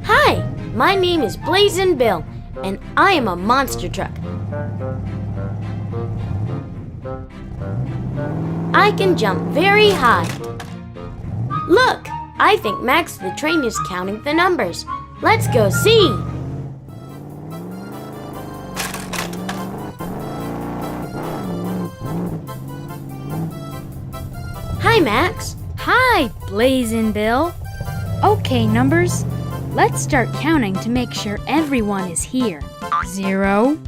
Hi, my name is Blazin' Bill, and I am a monster truck. I can jump very high. Look, I think Max the train is counting the numbers. Let's go see. Hi, Max. Hi, Blazin' Bill. Okay, numbers. Let's start counting to make sure everyone is here. 0,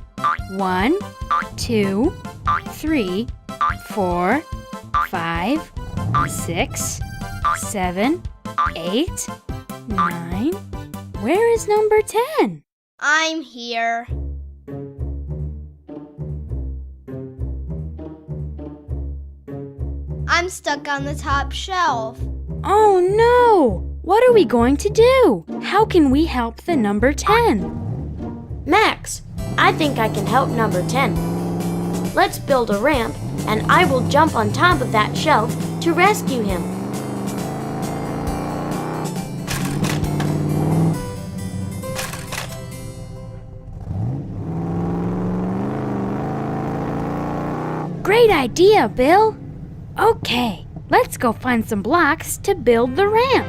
1, 2, 3, 4, 5, 6, 7, 8, 9. Where is number 10? I'm here. I'm stuck on the top shelf. Oh no! What are we going to do? How can we help the number 10? Max, I think I can help number 10. Let's build a ramp, and I will jump on top of that shelf to rescue him. Great idea, Bill. Okay, let's go find some blocks to build the ramp.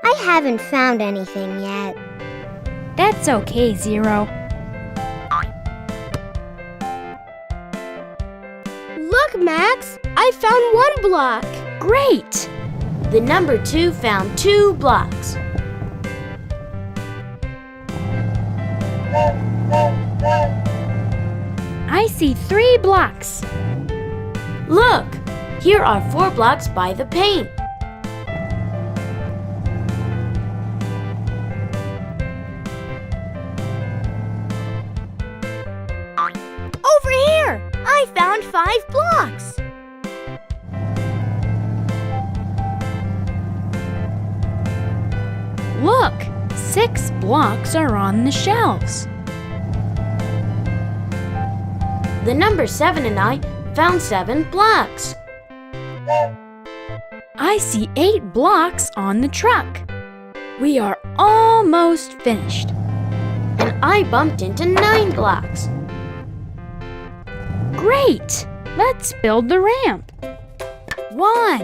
I haven't found anything yet. That's okay, Zero. Look, Max, I found one block. Great! The number 2 found 2 blocks. I see 3 blocks. Look, here are 4 blocks by the paint. Over here, I found 5 blocks. Look, 6 blocks are on the shelves. The number 7 and I found 7 blocks. I see 8 blocks on the truck. We are almost finished. And I bumped into 9 blocks. Great! Let's build the ramp. 1,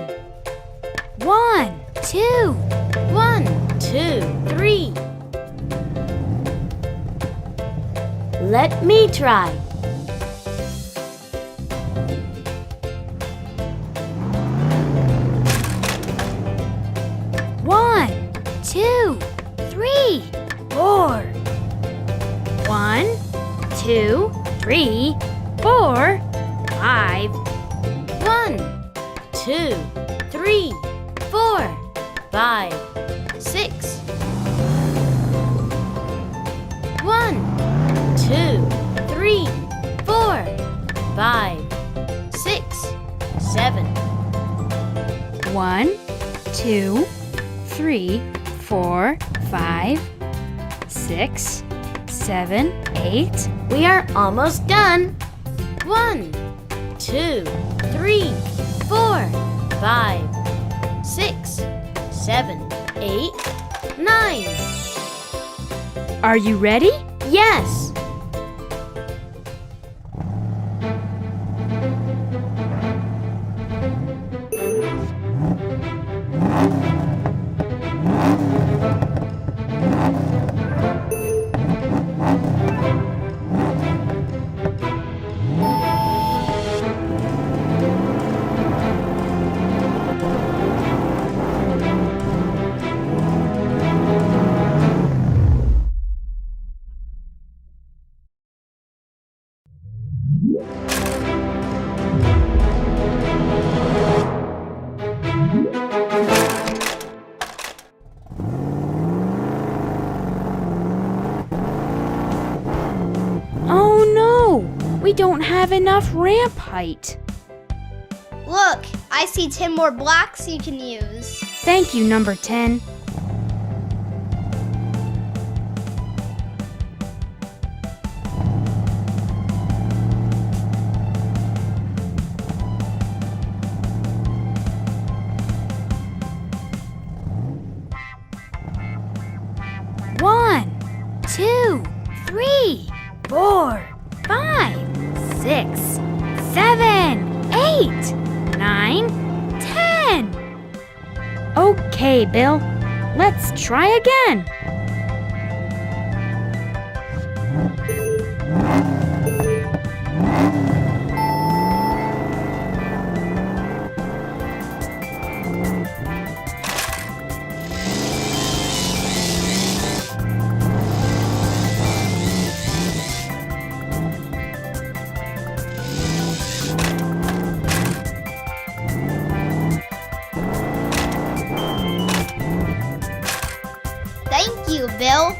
1, 2. 1, 2, 3. Let me try. 1, 2, 3, 4. 1, 2, 3, 4, 5. 1, 2, 3, 4, 5, 6. 1, 2, 3, 4, 5, 6, 7. 1, 2, 3, 4, 5, 6, 7, 8. We are almost done. 1, 2, 3, 4, 5, 6, 7, 8, 9. Are you ready? Yes. We don't have enough ramp height. Look, I see 10 more blocks you can use. Thank you, number 10. 2, 3, 4, 5, 6, 7, 8, 9, 10. Okay, Bill. Let's try again. Thank you, Bill.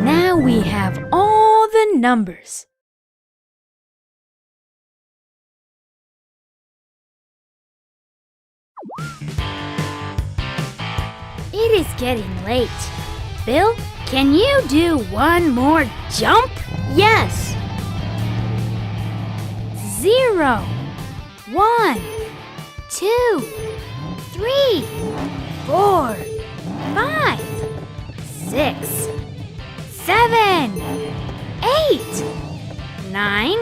Now we have all the numbers. It is getting late. Bill, can you do one more jump? Yes. 0, 1, 2, 3, 4, 5, 6, 7, 8, 9,